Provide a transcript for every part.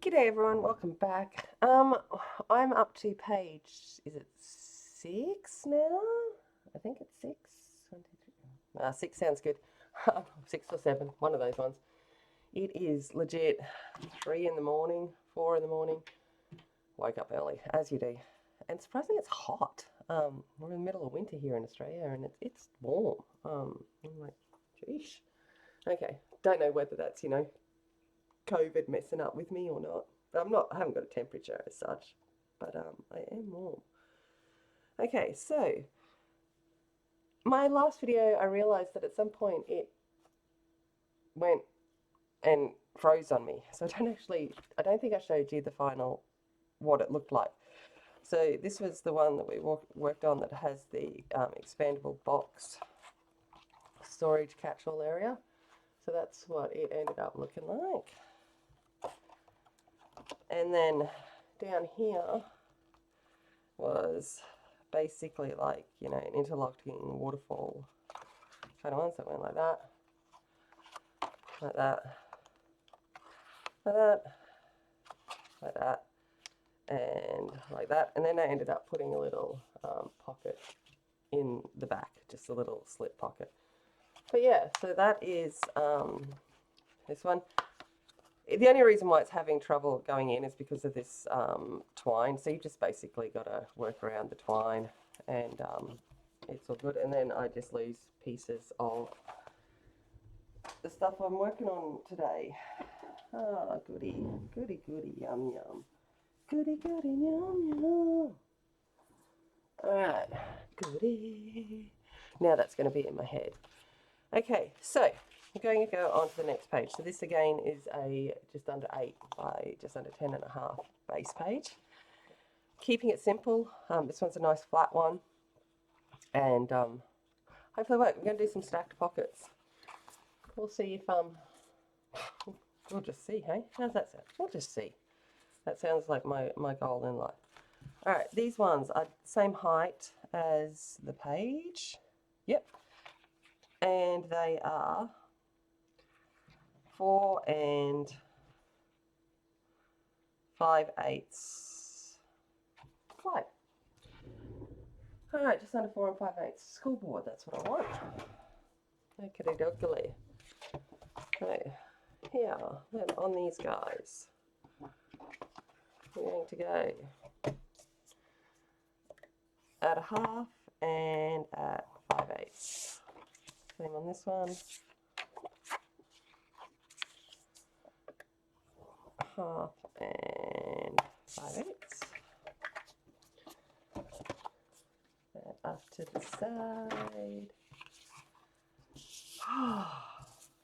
G'day everyone, welcome back. I'm up to page, is it 6 now? I think it's 6. 1, 2, 3. 6 sounds good. 6 or 7, one of those ones. It is legit 3 in the morning, 4 in the morning. Woke up early, as you do. And surprisingly, it's hot. We're in the middle of winter here in Australia and it's warm. I'm like, geesh. Okay, don't know whether that's, COVID messing up with me or not. I haven't got a temperature as such, but I am warm. Okay, so my last video, I realized that at some point it went and froze on me. So I don't think I showed you the final, what it looked like. So this was the one that we worked on that has the expandable box storage catch-all area. So that's what it ended up looking like. And then down here was basically like, an interlocking waterfall kind of one. So it went like that, like that, like that, like that, and like that. And then I ended up putting a little pocket in the back, just a little slit pocket. But yeah, so that is this one. The only reason why it's having trouble going in is because of this twine. So you just basically got to work around the twine and it's all good. And then I just lose pieces of the stuff I'm working on today. Oh, goody, goody, goody, yum, yum. Goody, goody, yum, yum. Alright, goody. Now that's going to be in my head. Okay, so I'm going to go on to the next page. So this again is a just under 8 by just under 10.5 base page. Keeping it simple. This one's a nice flat one, and hopefully work. We're going to do some stacked pockets. We'll see if we'll just see. Hey, how's that sound? We'll just see. That sounds like my goal in life. All right, these ones are same height as the page. Yep. And they are 4 5/8 wide. Alright, just under 4 5/8 school board, that's what I want. Okay, dokey. Okay, here, then on these guys, we're going to go at a half and at 5/8. Same on this one. Half and 5/8. And up to the side.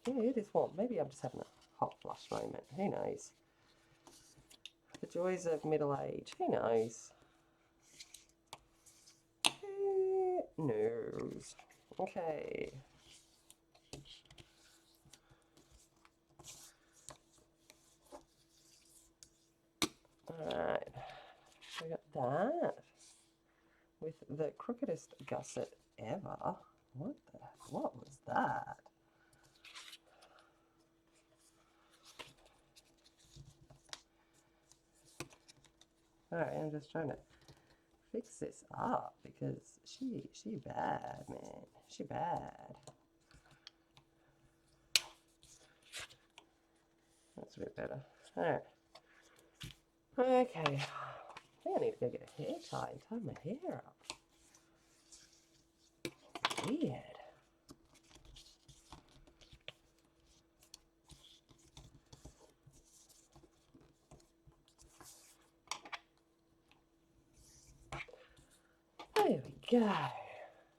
Yeah, it is warm. Maybe I'm just having a hot flush moment. Who knows? The joys of middle age. Who knows? Who knows? Okay. Alright. We got that. With the crookedest gusset ever. What was that? Alright, I'm just trying to fix this up because she bad, man. She bad. That's a bit better. Alright. Okay. I think I need to go get a hair tie and tie my hair up. Weird. There we go.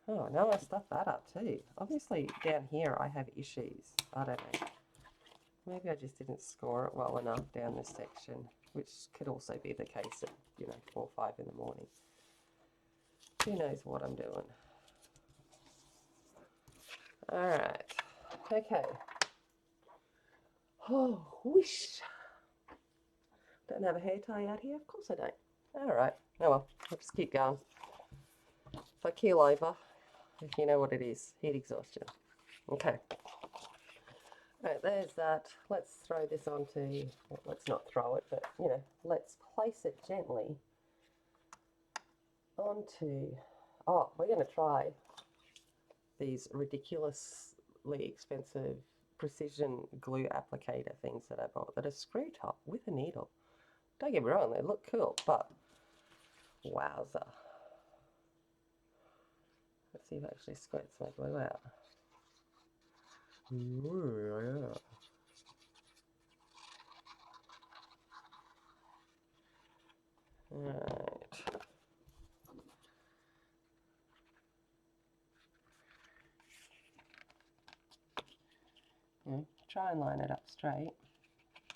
Oh, now I stuffed that up too. Obviously down here I have issues. I don't know. Maybe I just didn't score it well enough down this section, which could also be the case at, 4 or 5 in the morning. Who knows what I'm doing. Alright. Okay. Oh, whoosh. Don't have a hair tie out here? Of course I don't. Alright. Oh well, I'll just keep going. If I keel over, you know what it is. Heat exhaustion. Okay. Right, there's that. Let's throw this onto, well, let's not throw it, but you know, let's place it gently onto, oh, we're going to try these ridiculously expensive precision glue applicator things that I bought that are screw top with a needle. Don't get me wrong, they look cool, but wowza. Let's see if it actually squirts my glue out. Ooh, yeah. Right. Yeah, try and line it up straight.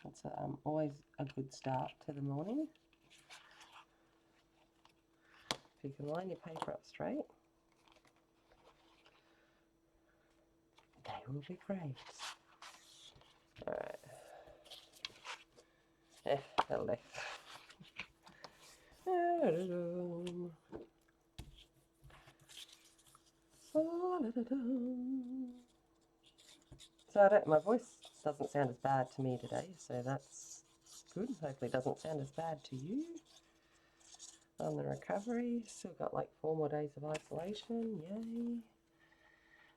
That's always a good start to the morning. If you can line your paper up straight, they will be great. Alright. That'll do. So my voice doesn't sound as bad to me today, so that's good. Hopefully it doesn't sound as bad to you. On the recovery, still got like 4 more days of isolation, yay.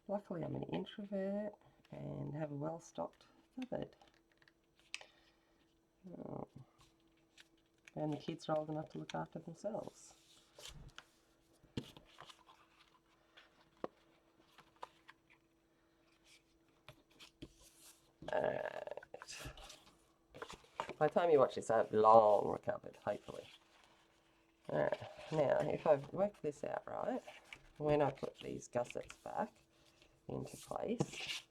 Luckily I'm an introvert and have a well-stocked cupboard. Oh. And the kids are old enough to look after themselves. Alright. By the time you watch this, I've long recovered, hopefully. Alright, now if I've worked this out right, when I put these gussets back into place,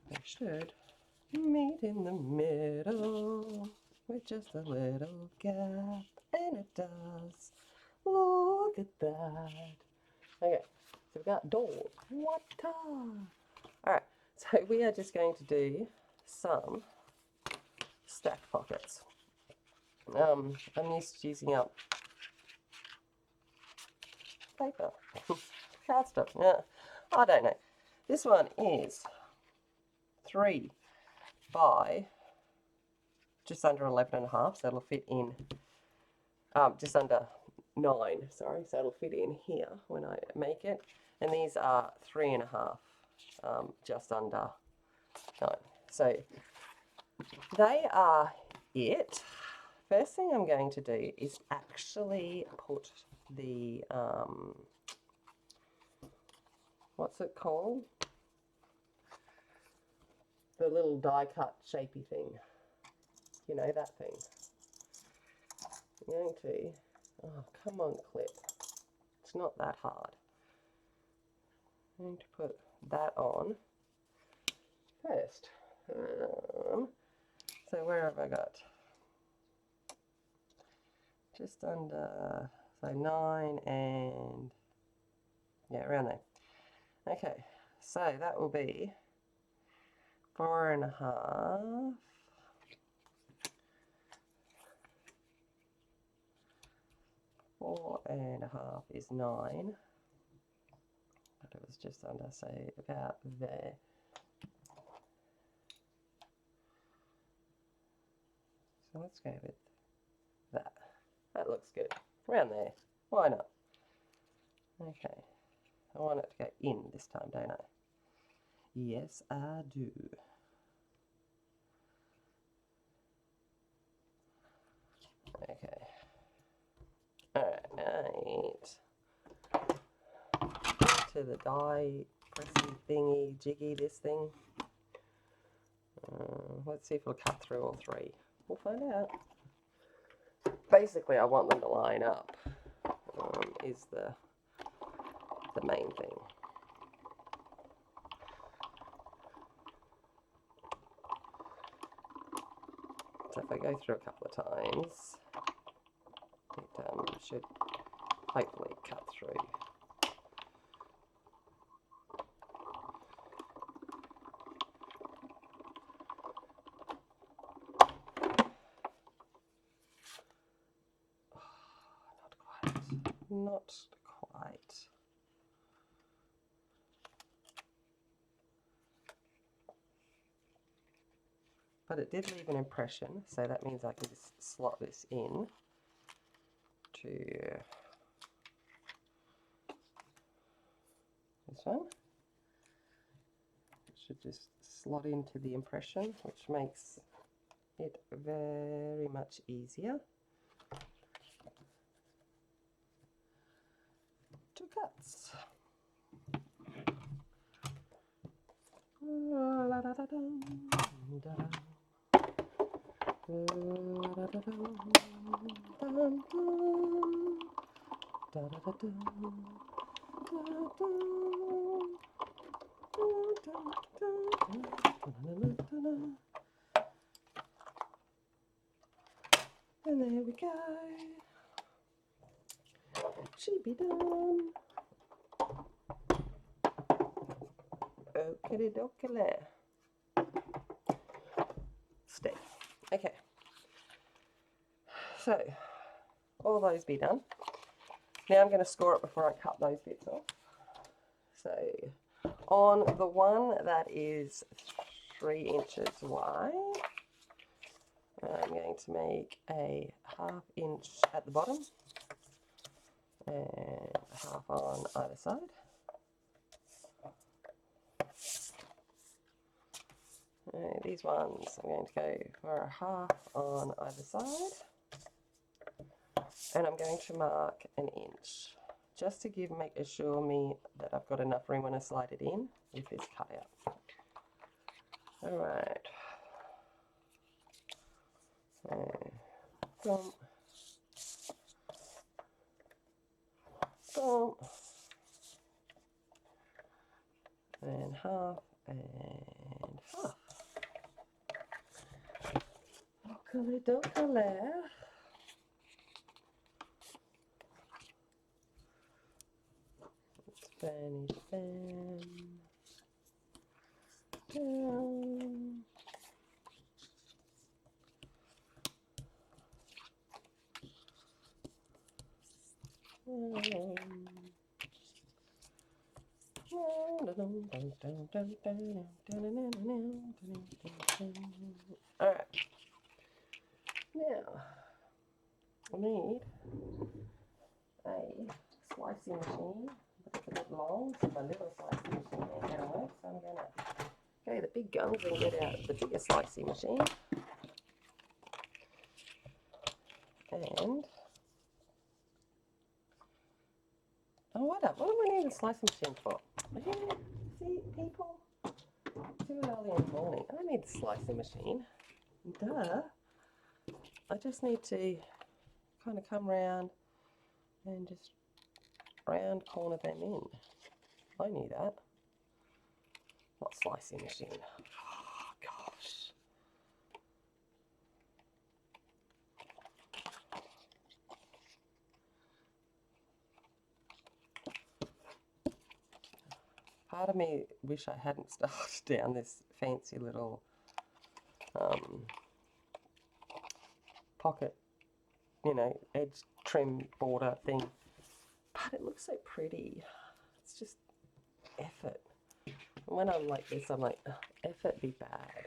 they should meet in the middle with just a little gap, and it does. Look at that. Okay, so we've got doors. What? Alright, so we are just going to do some stack pockets. I'm used to using up paper, cardstock. Yeah, I don't know. This one is 3 by just under 11.5, so it'll fit in just under 9, sorry, so it'll fit in here when I make it. And these are 3.5, just under 9. So they are it. First thing I'm going to do is actually put the, what's it called? The little die cut shapey thing. You know, that thing. I'm going to, oh, come on, clip. It's not that hard. I'm going to put that on first. So where have I got? Just under, so 9 and, yeah, around there. Okay, so that will be 4.5. 4.5 is 9. But it was just under, say, about there. So let's go with that. That looks good. Around there. Why not? Okay. I want it to go in this time, don't I? Yes, I do. Okay. Alright. To the die pressy thingy, jiggy, this thing. Let's see if it'll cut through all 3. We'll find out. Basically, I want them to line up, is the main thing. So if I go through a couple of times, it should hopefully cut through. Not quite. but it did leave an impression, so that means I can just slot this in to this one. It should just slot into the impression, which makes it very much easier to cut. And there we go. Should be done. Okie dokie. Stay. Okay. So, all those be done. Now I'm going to score it before I cut those bits off. So, on the one that is 3 inches wide, I'm going to make a 1/2 inch at the bottom and 1/2 on either side. And these ones I'm going to go for a 1/2 on either side, and I'm going to mark 1 inch just to make assure me that I've got enough room when I slide it in with this cutout. Alright. Boom. Boom. And 1/2 and 1/2. Oakley dokley. Let's finish them down. Alright. Now, I need a slicing machine, but it's a bit long, so my little slicing machine ain't going to work, so I'm going to go the big guns and get out the bigger slicing machine. And, oh, what do I need a slicing machine for? See, people, too early in the morning. I don't need a slicing machine. Duh. I just need to kind of come round and just round corner them in. I knew that. Not slicing machine. Oh, gosh. Part of me wish I hadn't started down this fancy little pocket, you know, edge trim border thing. But it looks so pretty. It's just effort. When I'm like this, I'm like, effort be bad.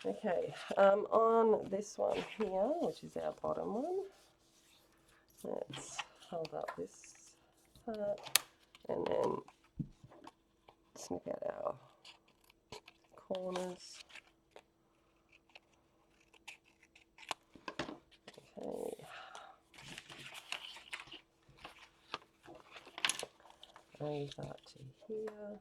Okay, on this one here, which is our bottom one, let's hold up this part and then snip out our corners. Okay. Over to here.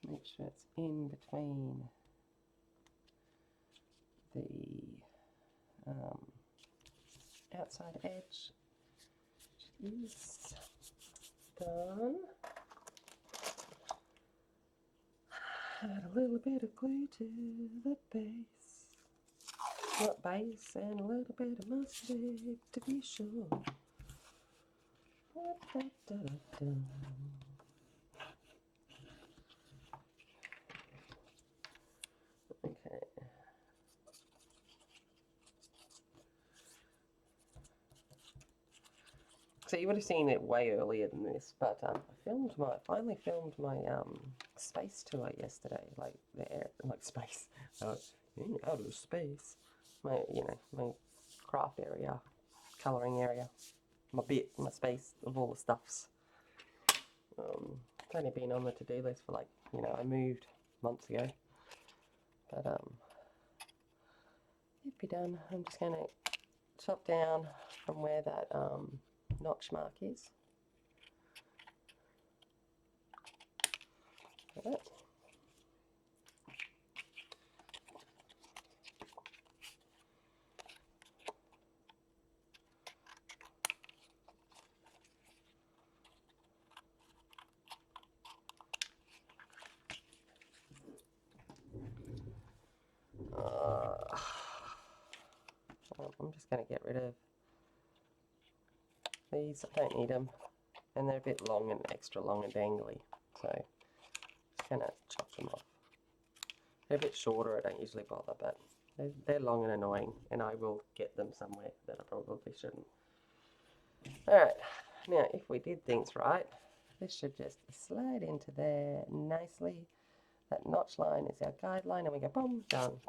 Make sure it's in between the outside edge, which is done. Add a little bit of glue to the base, not base, and a little bit of mustard to be sure. So you would have seen it way earlier than this, but I finally filmed my space tour yesterday, like space, outer space, my my craft area, colouring area, my space of all the stuffs. It's only been on the to-do list for I moved months ago, but it'd be done. I'm just going to chop down from where that notch mark is. Like that. I'm just going to get rid of these. I don't need them, and they're a bit long and extra long and dangly, so just going to chop them off. They're a bit shorter, I don't usually bother, but they're long and annoying, and I will get them somewhere that I probably shouldn't. Alright, now if we did things right, this should just slide into there nicely. That notch line is our guideline, and we go boom, done.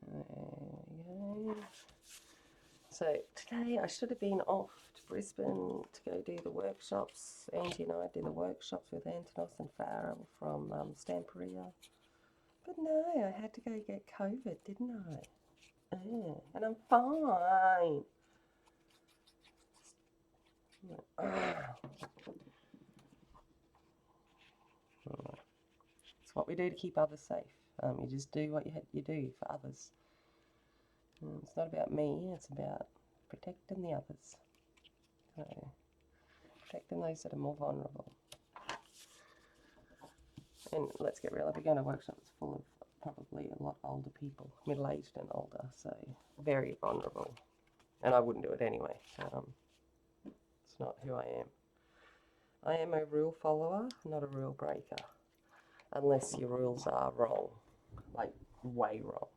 There we go. So today I should have been off to Brisbane to go do the workshops. Angie and I did the workshops with Antonos and Farrell from Stamperia. But no, I had to go get COVID, didn't I? And I'm fine. It's what we do to keep others safe. You just do what you do for others. It's not about me, it's about protecting the others. So, protecting those that are more vulnerable. And let's get real, if you're going to workshops full of probably a lot older people, middle-aged and older, so very vulnerable. And I wouldn't do it anyway. It's not who I am. I am a rule follower, not a rule breaker. Unless your rules are wrong, like way wrong.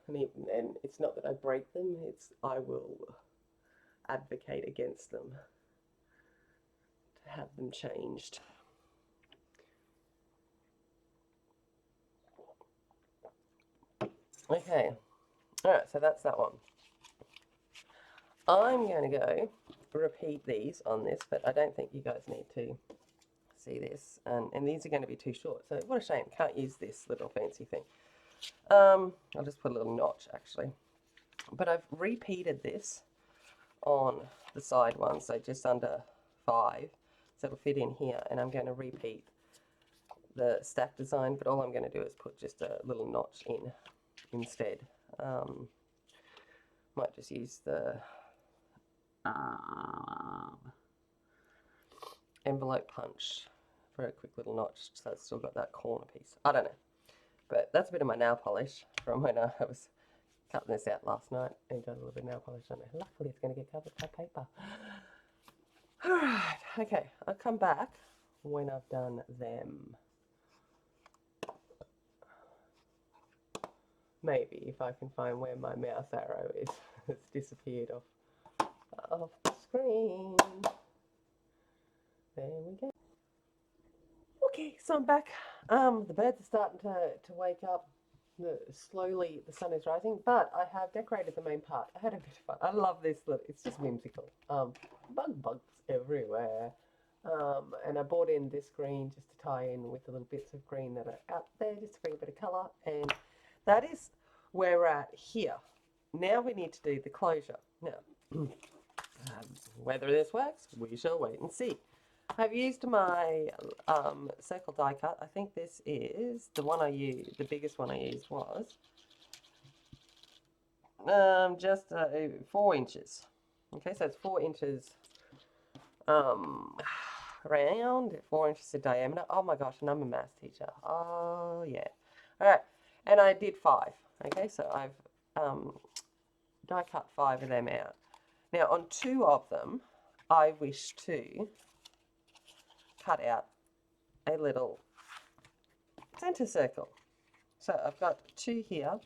And it's not that I break them, it's I will advocate against them to have them changed. Okay, alright, so that's that one. I'm going to go repeat these on this, but I don't think you guys need to see this. And these are going to be too short, so what a shame, can't use this little fancy thing. I'll just put a little notch actually. But I've repeated this on the side one, so just under 5, so it'll fit in here, and I'm going to repeat the stack design, but all I'm going to do is put just a little notch in instead. Might just use the envelope punch for a quick little notch, so it's still got that corner piece. I don't know, but that's a bit of my nail polish from when I was cutting this out last night and got a little bit of nail polish on it. Luckily it's going to get covered by paper. Alright, okay, I'll come back when I've done them. Maybe if I can find where my mouse arrow is. It's disappeared off the screen. There we go. Okay, so I'm back. The birds are starting to wake up. Slowly the sun is rising, but I have decorated the main part. I had a bit of fun. I love this look. It's just whimsical. Bugs everywhere. And I brought in this green just to tie in with the little bits of green that are out there, just to bring a bit of colour. And that is where we're at here. Now we need to do the closure. Now, whether this works, we shall wait and see. I've used my circle die cut. I think this is the one I used. The biggest one I used was just 4 inches. Okay, so it's 4 inches round, 4 inches in diameter. Oh my gosh, and I'm a maths teacher. Oh yeah, Alright, and I did 5. Okay, so I've die cut 5 of them out. Now on 2 of them, I wish to cut out a little centre circle. So I've got 2 here.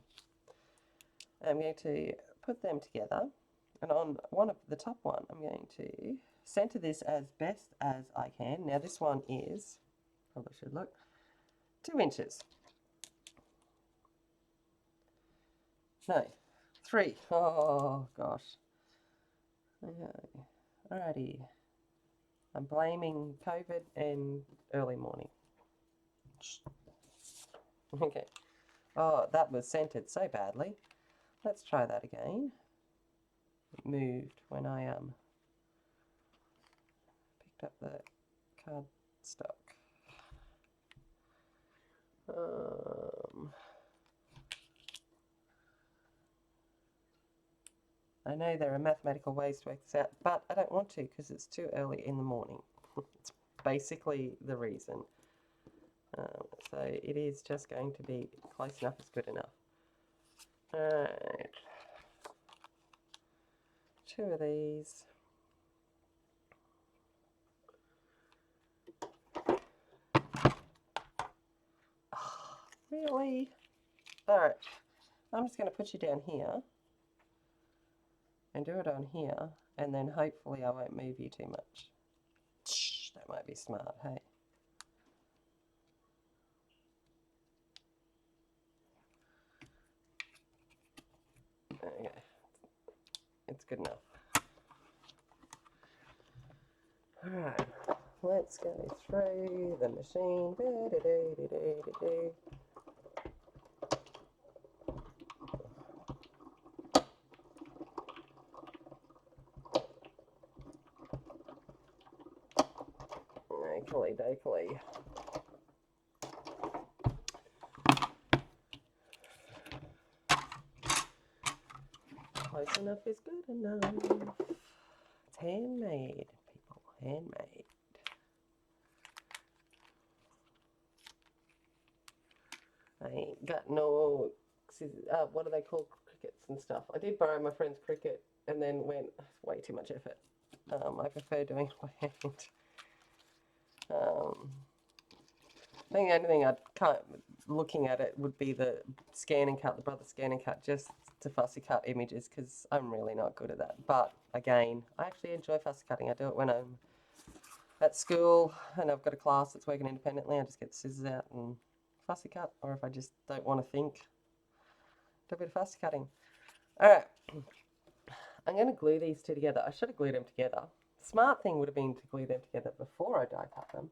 I'm going to put them together, and on one of the top one, I'm going to centre this as best as I can. Now this one is, probably should look, 2 inches. No, 3. Oh gosh. Okay. Alrighty. I'm blaming COVID and early morning. Okay. Oh, that was centered so badly. Let's try that again. It moved when I picked up the cardstock. I know there are mathematical ways to work this out, but I don't want to because it's too early in the morning. It's basically the reason. So it is just going to be close enough is good enough. Alright. 2 of these. Oh, really? Alright. I'm just going to put you down here and do it on here, and then hopefully I won't move you too much. That might be smart, hey? Okay. It's good enough. Alright, let's go through the machine. Okey dokey. Close enough is good enough. It's handmade, people, handmade. I ain't got no, what do they call crickets and stuff. I did borrow my friend's cricket and then went, way too much effort. I prefer doing it by hand. I think the only thing I'd looking at it would be the scan and cut, the brother scan and cut, just to fussy cut images because I'm really not good at that. But again, I actually enjoy fussy cutting. I do it when I'm at school and I've got a class that's working independently. I just get the scissors out and fussy cut, or if I just don't want to think, do a bit of fussy cutting. Alright, I'm going to glue these 2 together. I should have glued them together. The smart thing would have been to glue them together before I die cut them.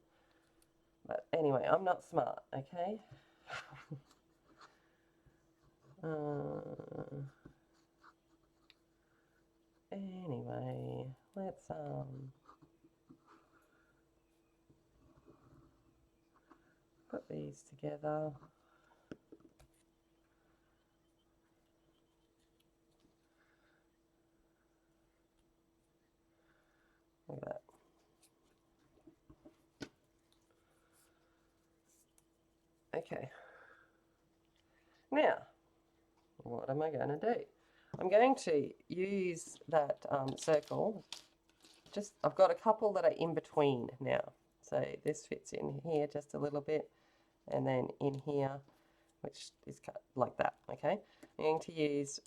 But anyway, I'm not smart, okay? Anyway, let's put these together. Look at that. Okay. Now, what am I going to do? I'm going to use that circle. I've got a couple that are in between now. So this fits in here just a little bit, and then in here, which is cut like that, okay? I'm going to use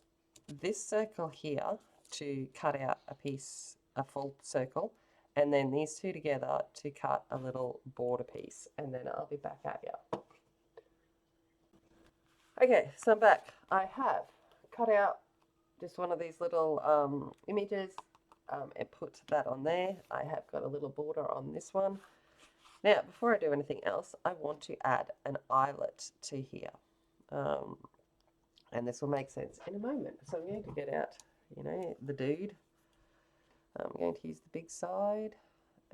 this circle here to cut out a full circle, and then these 2 together to cut a little border piece, and then I'll be back at you. Okay, so I'm back. I have cut out just one of these little images and put that on there. I have got a little border on this one. Now, before I do anything else, I want to add an eyelet to here. And this will make sense in a moment. So I'm going to get out, you know, the dude. I'm going to use the big side,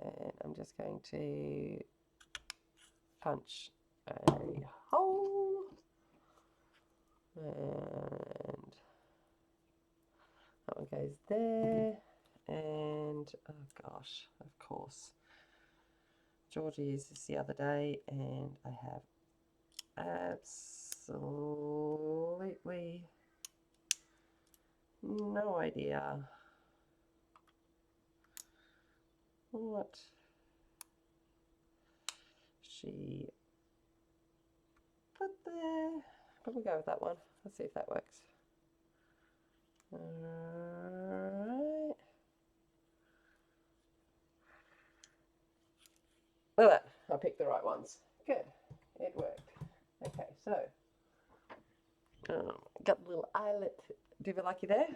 and I'm just going to punch a hole, and that one goes there, and oh gosh, of course, Georgia used this the other day, and I have absolutely absolutely no idea what she put there, but we'll go with that one. Let's see if that works. Alright. Look at that. I picked the right ones. Good. It worked. Okay, so got the little eyelet Duvalaki there.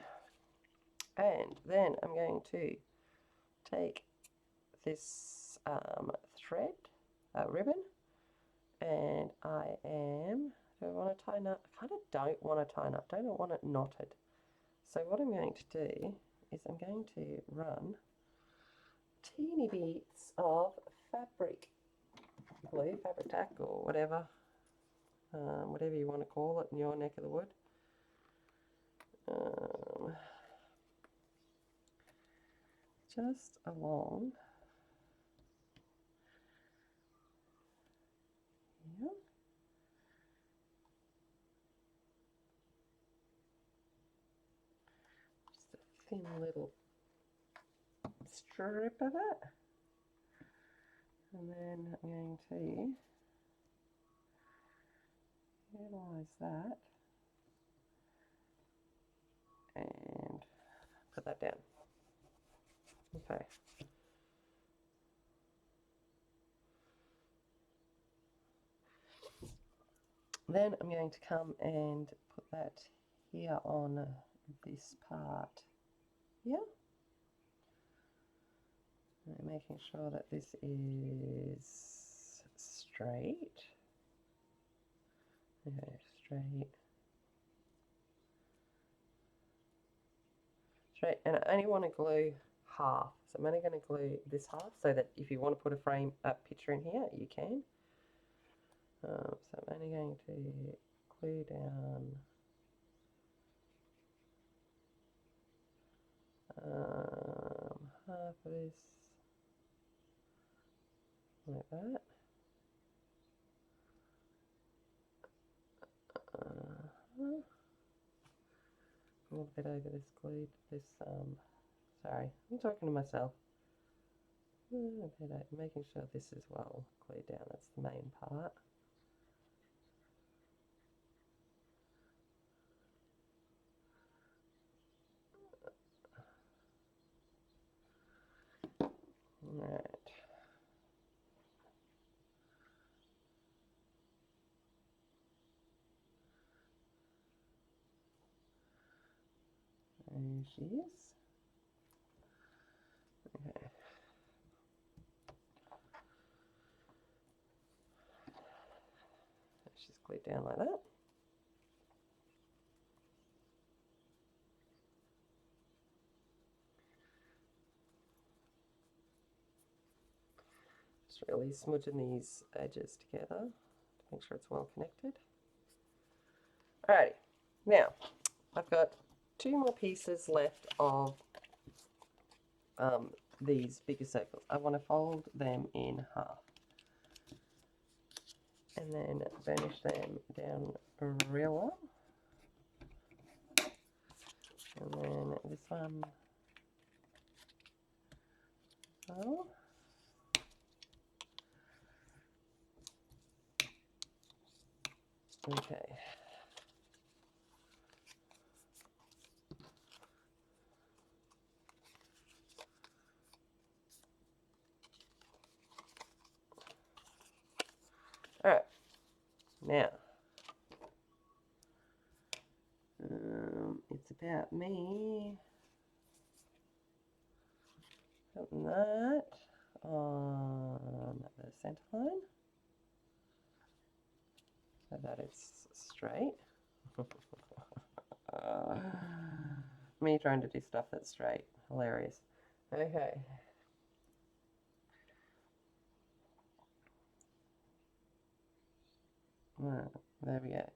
And then I'm going to take this thread, ribbon, and I am, do I want to tie up? I kind of don't want to tie up, don't want it knotted. So what I'm going to do is I'm going to run teeny bits of fabric glue, fabric tack or whatever, whatever you want to call it in your neck of the wood. Just along here. Just a thin little strip of it. And then I'm going to analyze that and put that down. Okay. Then I'm going to come and put that here on this part here. And making sure that this is straight. Okay, straight. Straight, and I only want to glue half. So I'm only going to glue this half so that if you want to put a picture in here, you can. So I'm only going to glue down half of this like that. A little bit over this glue, sorry, I'm talking to myself. Making sure this is well glued down, that's the main part. Right. There she is. Okay. She's glued down like that. Just really smudging these edges together to make sure it's well connected. Alrighty, now I've got 2 more pieces left of these bigger circles. I want to fold them in half and then burnish them down real well. And then this one, so. Okay. All right. Now, it's about me putting that on the center line so that it's straight. Me trying to do stuff that's straight. Hilarious. Okay. There we go.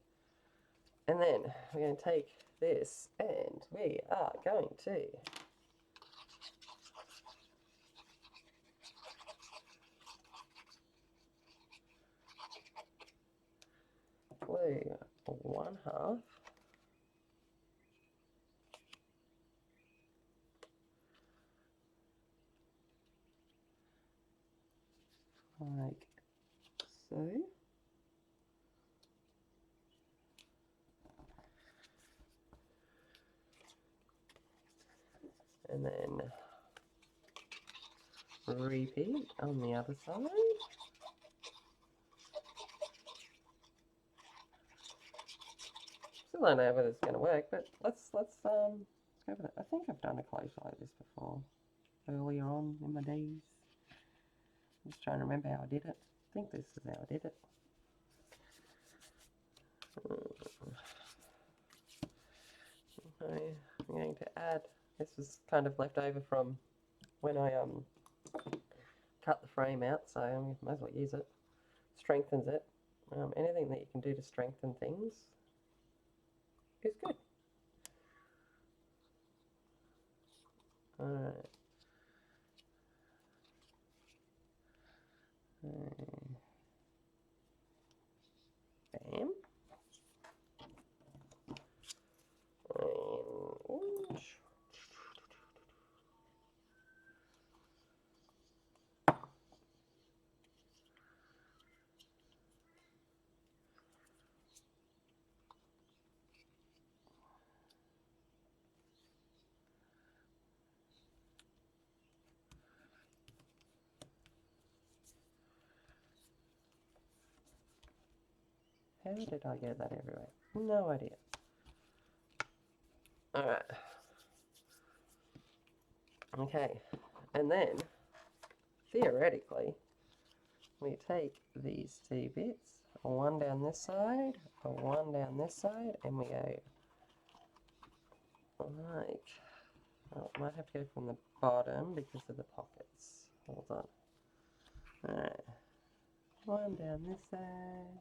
And then we're going to take this and we are going to glue 1/2. Like so. And then repeat on the other side. Still don't know whether it's going to work, but let's go with it. I think I've done a close like this before, earlier on in my days. I'm just trying to remember how I did it. I think this is how I did it. Okay, I'm going to add, this was kind of left over from when I cut the frame out, so I might as well use it. Strengthens it. Anything that you can do to strengthen things is good. Alright. Bam. And how did I get that everywhere? No idea. Alright. Okay. And then, theoretically, we take these two bits, one down this side, one down this side, and we go like, oh, might have to go from the bottom because of the pockets. Hold on. Alright. One down this side.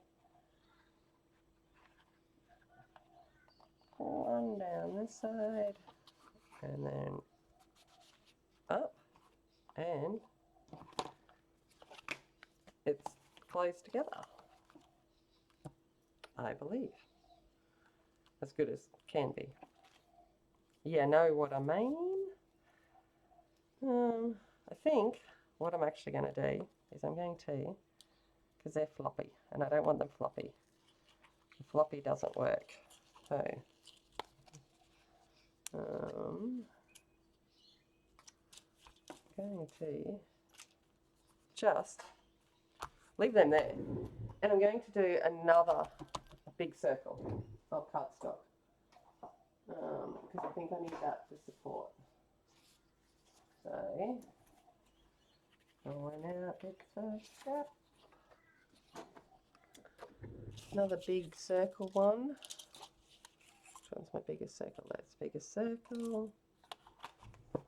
One down this side. And then up. And it's closed together. I believe. As good as can be. Yeah, know what I mean? I think what I'm actually going to do is I'm going to, because they're floppy, and I don't want them floppy. The floppy doesn't work. So, I'm going to just leave them there. And I'm going to do another big circle of cardstock. Because I think I need that for support. So, going out with the strap. Another big circle one. Which one's my biggest circle? That's biggest circle. I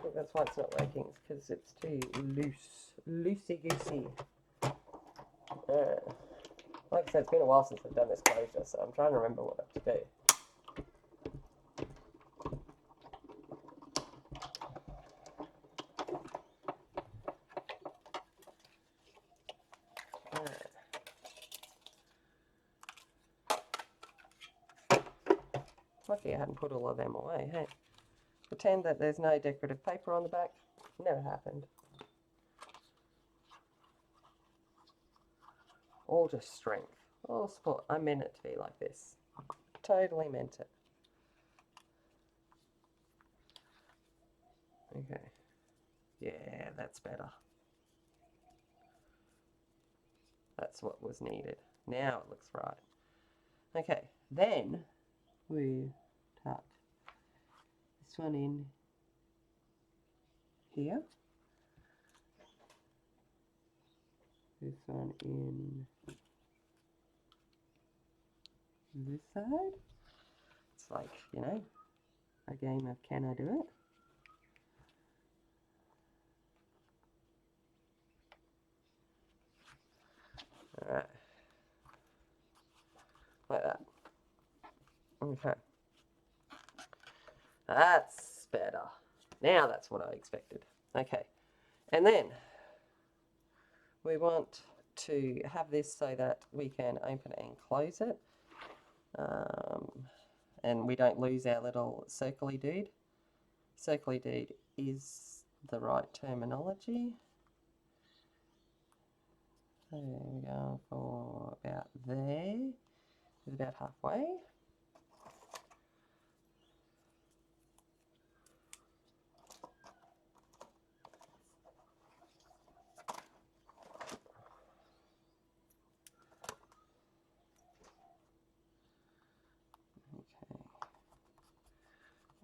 think that's why it's not working, because it's too loose. Loosey-goosey. Like I said, it's been a while since I've done this closure, so I'm trying to remember what I have to do. Lucky I hadn't put all of them away, hey? Pretend that there's no decorative paper on the back. Never happened. All just strength. All sport. I meant it to be like this. Totally meant it. Okay. Yeah, that's better. That's what was needed. Now it looks right. Okay, then we tuck this one in here. This one in this side. It's like, you know, a game of can I do it? Alright. Like that. Okay. That's better. Now that's what I expected. Okay. And then we want to have this so that we can open and close it. And we don't lose our little circly dude. Circly dude is the right terminology. So we're going for about there. It's about halfway. Okay.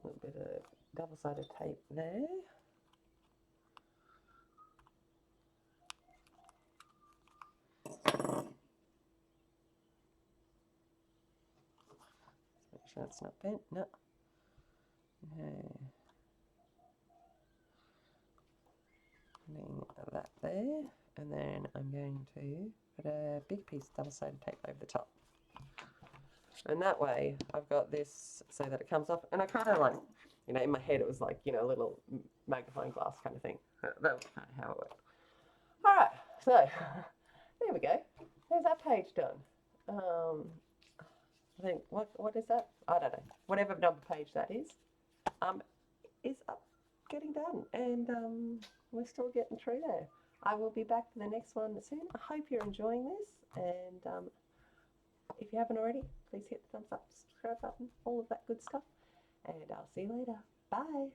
A little bit of double-sided tape there. Make sure it's not bent. No. Okay. Putting that there, and then I'm going to put a big piece of double-sided tape over the top. And that way I've got this so that it comes off, and I kind of like, you know, in my head it was like, you know, a little magnifying glass kind of thing. That was kind of how it worked. All right, so there we go. There's that page done. I think, what is that? I don't know. Whatever number page that is up, getting done, and we're still getting through there. I will be back for the next one soon. I hope you're enjoying this, and if you haven't already, please hit the thumbs up, subscribe button, all of that good stuff, and I'll see you later. Bye.